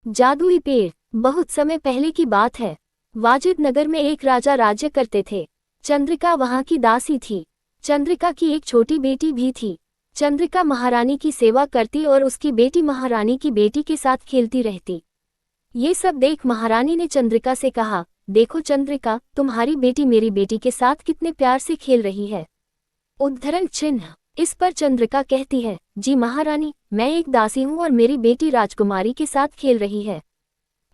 जादुई पेड़। बहुत समय पहले की बात है। वाजिद नगर में एक राजा राज्य करते थे। चंद्रिका वहां की दासी थी। चंद्रिका की एक छोटी बेटी भी थी। चंद्रिका महारानी की सेवा करती और उसकी बेटी महारानी की बेटी के साथ खेलती रहती। ये सब देख महारानी ने चंद्रिका से कहा, देखो चंद्रिका, तुम्हारी बेटी मेरी बेटी के साथ कितने प्यार से खेल रही है। उद्धरण चिन्ह। इस पर चंद्रिका कहती है, जी महारानी, मैं एक दासी हूँ और मेरी बेटी राजकुमारी के साथ खेल रही है।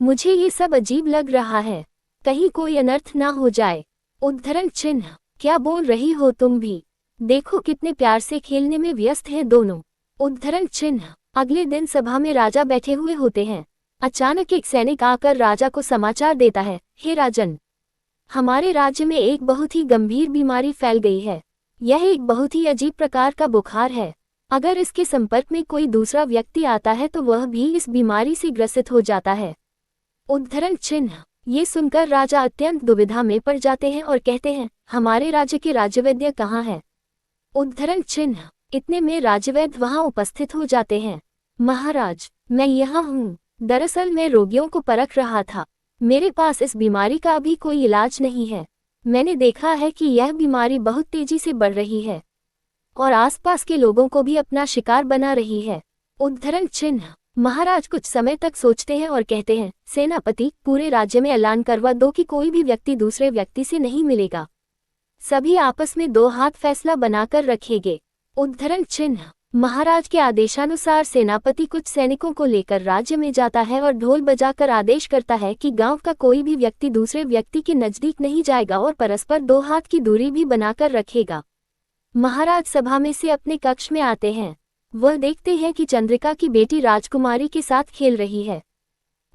मुझे ये सब अजीब लग रहा है, कहीं कोई अनर्थ ना हो जाए। उद्धरण चिन्ह। क्या बोल रही हो तुम भी? देखो कितने प्यार से खेलने में व्यस्त हैं दोनों। उद्धरण चिन्ह। अगले दिन सभा में राजा बैठे हुए होते हैं। अचानक एक सैनिक आकर राजा को समाचार देता है, हे राजन, हमारे राज्य में एक बहुत ही गंभीर बीमारी फैल गई है। यह एक बहुत ही अजीब प्रकार का बुखार है। अगर इसके संपर्क में कोई दूसरा व्यक्ति आता है तो वह भी इस बीमारी से ग्रसित हो जाता है। उद्धरण चिन्ह। ये सुनकर राजा अत्यंत दुविधा में पड़ जाते हैं और कहते हैं, हमारे राज्य के राजवैद्य कहाँ है? उद्धरण चिन्ह। इतने में राजवैद्य वहां उपस्थित हो जाते हैं। महाराज, मैं यहाँ हूँ। दरअसल मैं रोगियों को परख रहा था। मेरे पास इस बीमारी का अभी कोई इलाज नहीं है। मैंने देखा है कि यह बीमारी बहुत तेजी से बढ़ रही है और आसपास के लोगों को भी अपना शिकार बना रही है। उद्धरण चिन्ह। महाराज कुछ समय तक सोचते हैं और कहते हैं, सेनापति, पूरे राज्य में ऐलान करवा दो कि कोई भी व्यक्ति दूसरे व्यक्ति से नहीं मिलेगा। सभी आपस में दो हाथ फैसला बनाकर रखेंगे। उद्धरण चिन्ह। महाराज के आदेशानुसार सेनापति कुछ सैनिकों को लेकर राज्य में जाता है और ढोल बजाकर आदेश करता है कि गांव का कोई भी व्यक्ति दूसरे व्यक्ति के नजदीक नहीं जाएगा और परस्पर 2 हाथ की दूरी भी बनाकर रखेगा। महाराज सभा में से अपने कक्ष में आते हैं। वह देखते हैं कि चंद्रिका की बेटी राजकुमारी के साथ खेल रही है।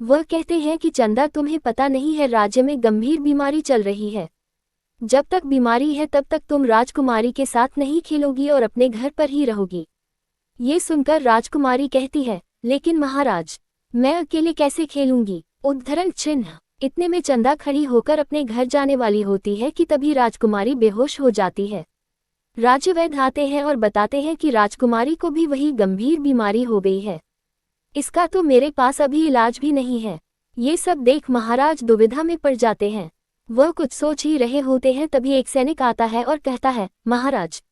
वह कहते हैं कि चंदा, तुम्हें पता नहीं है, राज्य में गंभीर बीमारी चल रही है। जब तक बीमारी है तब तक तुम राजकुमारी के साथ नहीं खेलोगी और अपने घर पर ही रहोगी। ये सुनकर राजकुमारी कहती है, लेकिन महाराज, मैं अकेले कैसे खेलूंगी? उद्धरण चिन्ह। इतने में चंदा खड़ी होकर अपने घर जाने वाली होती है कि तभी राजकुमारी बेहोश हो जाती है। राजवैद्य आते हैं और बताते हैं कि राजकुमारी को भी वही गंभीर बीमारी हो गई है। इसका तो मेरे पास अभी इलाज भी नहीं है। ये सब देख महाराज दुविधा में पड़ जाते हैं। वह कुछ सोच ही रहे होते हैं, तभी एक सैनिक आता है और कहता है, महाराज,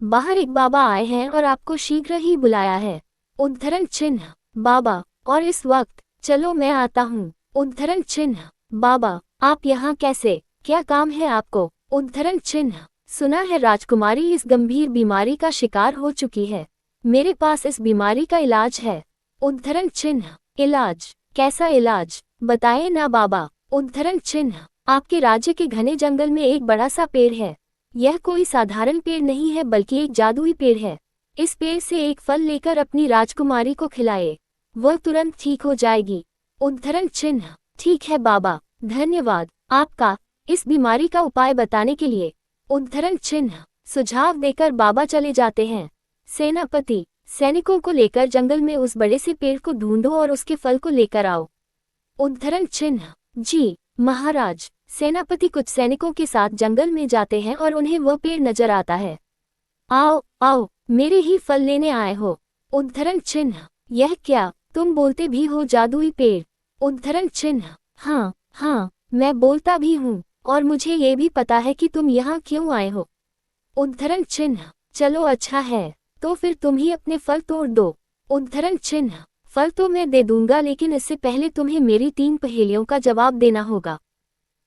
बाहर एक बाबा आए हैं और आपको शीघ्र ही बुलाया है। उद्धरण चिन्ह। बाबा, और इस वक्त? चलो मैं आता हूँ। उद्धरण चिन्ह। बाबा, आप यहाँ कैसे? क्या काम है आपको? उद्धरण चिन्ह। सुना है राजकुमारी इस गंभीर बीमारी का शिकार हो चुकी है। मेरे पास इस बीमारी का इलाज है। उद्धरण चिन्ह। इलाज? कैसा इलाज? बताए ना बाबा। उद्धरण चिन्ह। आपके राज्य के घने जंगल में एक बड़ा सा पेड़ है। यह कोई साधारण पेड़ नहीं है बल्कि एक जादुई पेड़ है। इस पेड़ से एक फल लेकर अपनी राजकुमारी को खिलाए, वह तुरंत ठीक हो जाएगी। उद्धरण चिन्ह। ठीक है बाबा, धन्यवाद आपका इस बीमारी का उपाय बताने के लिए। उद्धरण चिन्ह। सुझाव देकर बाबा चले जाते हैं। सेनापति, सैनिकों को लेकर जंगल में उस बड़े से पेड़ को ढूंढो और उसके फल को लेकर आओ। उद्धरण चिन्ह। जी महाराज। सेनापति कुछ सैनिकों के साथ जंगल में जाते हैं और उन्हें वह पेड़ नजर आता है। आओ आओ, मेरे ही फल लेने आए हो। उद्धरण चिन्ह। यह क्या, तुम बोलते भी हो जादुई पेड़? उद्धरण चिन्ह। हाँ हाँ, मैं बोलता भी हूँ और मुझे ये भी पता है कि तुम यहाँ क्यों आए हो। उद्धरण चिन्ह। चलो अच्छा है, तो फिर तुम ही अपने फल तोड़ दो। उद्धरण चिन्ह। फल तो मैं दे दूंगा, लेकिन इससे पहले तुम्हें मेरी 3 पहेलियों का जवाब देना होगा।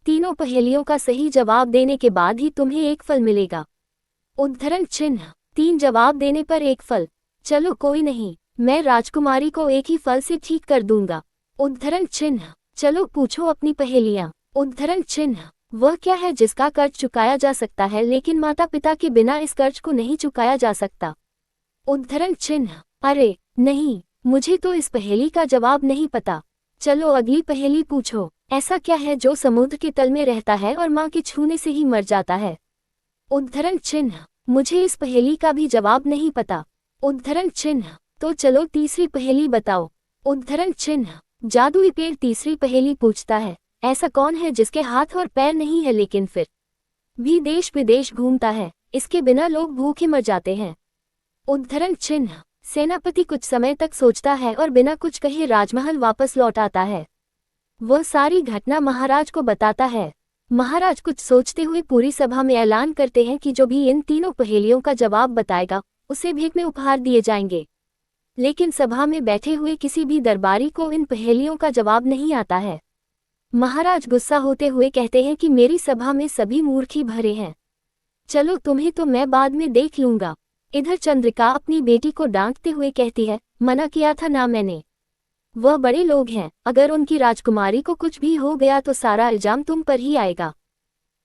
तीनों पहेलियों का सही जवाब देने के बाद ही तुम्हें एक फल मिलेगा। उद्धरण चिन्ह। 3 जवाब देने पर 1 फल? चलो कोई नहीं, मैं राजकुमारी को एक ही फल से ठीक कर दूंगा। उद्धरण चिन्ह। चलो पूछो अपनी पहेलियां। उद्धरण चिन्ह। वह क्या है जिसका कर्ज चुकाया जा सकता है लेकिन माता पिता के बिना इस कर्ज को नहीं चुकाया जा सकता? उद्धरण चिन्ह। अरे नहीं, मुझे तो इस पहेली का जवाब नहीं पता। चलो अगली पहेली पूछो। ऐसा क्या है जो समुद्र के तल में रहता है और मां के छूने से ही मर जाता है? उद्धरण चिन्ह। मुझे इस पहेली का भी जवाब नहीं पता। उद्धरण चिन्ह। तो चलो तीसरी पहेली बताओ। उद्धरण चिन्ह। जादुई पेड़ तीसरी पहेली पूछता है, ऐसा कौन है जिसके हाथ और पैर नहीं है लेकिन फिर भी देश विदेश घूमता है? इसके बिना लोग भूखे मर जाते हैं। उद्धरण चिन्ह। सेनापति कुछ समय तक सोचता है और बिना कुछ कहे राजमहल वापस लौट आता है। वह सारी घटना महाराज को बताता है। महाराज कुछ सोचते हुए पूरी सभा में ऐलान करते हैं कि जो भी इन तीनों पहेलियों का जवाब बताएगा उसे भेंट में उपहार दिए जाएंगे। लेकिन सभा में बैठे हुए किसी भी दरबारी को इन पहेलियों का जवाब नहीं आता है। महाराज गुस्सा होते हुए कहते हैं कि मेरी सभा में सभी मूर्ख ही भरे हैं, चलो तुम्हें तो मैं बाद में देख लूंगा। इधर चंद्रिका अपनी बेटी को डांटते हुए कहती है, मना किया था ना मैंने, वह बड़े लोग हैं, अगर उनकी राजकुमारी को कुछ भी हो गया तो सारा इल्जाम तुम पर ही आएगा।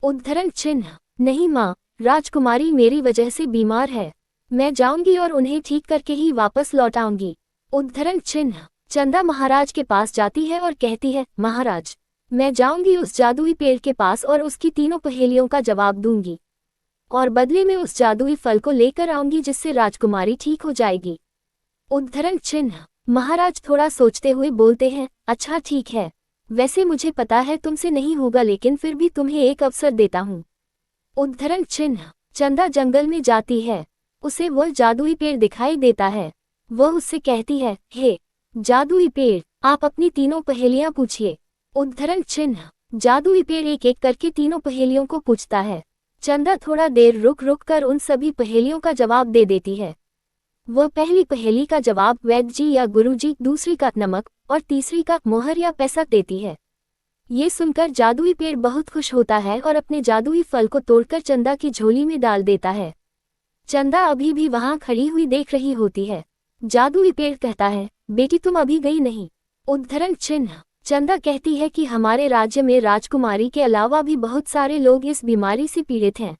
उद्धरण चिन्ह, नहीं माँ, राजकुमारी मेरी वजह से बीमार है, मैं जाऊंगी और उन्हें ठीक करके ही वापस लौट आऊंगी। उद्धरण चिन्ह, चंदा महाराज के पास जाती है और कहती है, महाराज मैं जाऊंगी उस जादुई पेड़ के पास और उसकी तीनों पहेलियों का जवाब दूंगी और बदले में उस जादुई फल को लेकर आऊंगी जिससे राजकुमारी ठीक हो जाएगी। उद्धरण चिन्ह, महाराज थोड़ा सोचते हुए बोलते हैं, अच्छा ठीक है, वैसे मुझे पता है तुमसे नहीं होगा लेकिन फिर भी तुम्हें एक अवसर देता हूँ। उद्धरण चिन्ह, चंदा जंगल में जाती है, उसे वह जादुई पेड़ दिखाई देता है। वह उससे कहती है, हे जादुई पेड़, आप अपनी तीनों पहेलियां पूछिए। उद्धरण चिन्ह, जादुई पेड़ एक एक करके तीनों पहेलियों को पूछता है। चंदा थोड़ा देर रुक रुक कर उन सभी पहेलियों का जवाब दे देती है। वह पहली पहेली का जवाब वैद्य जी या गुरुजी, दूसरी का नमक और तीसरी का मोहर या पैसा देती है। ये सुनकर जादुई पेड़ बहुत खुश होता है और अपने जादुई फल को तोड़कर चंदा की झोली में डाल देता है। चंदा अभी भी वहां खड़ी हुई देख रही होती है। जादुई पेड़ कहता है, बेटी तुम अभी गई नहीं। उद्धरण चिन्ह, चंदा कहती है कि हमारे राज्य में राजकुमारी के अलावा भी बहुत सारे लोग इस बीमारी से पीड़ित हैं,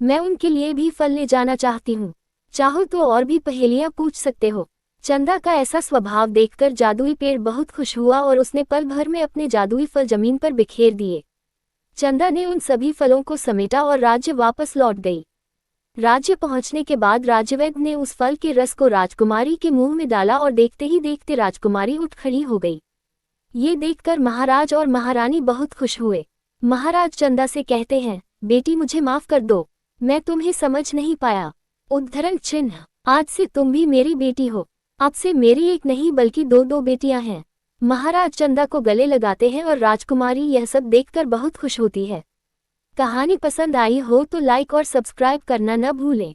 मैं उनके लिए भी फल ले जाना चाहती हूँ, चाहो तो और भी पहेलियां पूछ सकते हो। चंदा का ऐसा स्वभाव देखकर जादुई पेड़ बहुत खुश हुआ और उसने पल भर में अपने जादुई फल जमीन पर बिखेर दिए। चंदा ने उन सभी फलों को समेटा और राज्य वापस लौट गई। राज्य पहुंचने के बाद राज्यवैद्य ने उस फल के रस को राजकुमारी के मुंह में डाला और देखते ही देखते राजकुमारी उठ खड़ी हो गई। ये देखकर महाराज और महारानी बहुत खुश हुए। महाराज चंदा से कहते हैं, बेटी मुझे माफ कर दो, मैं तुम्हें समझ नहीं पाया। उद्धरण चिन्ह, आज से तुम भी मेरी बेटी हो, अब से मेरी एक नहीं बल्कि दो दो बेटियां हैं। महाराज चंदा को गले लगाते हैं और राजकुमारी यह सब देखकर बहुत खुश होती है। कहानी पसंद आई हो तो लाइक और सब्सक्राइब करना न भूलें।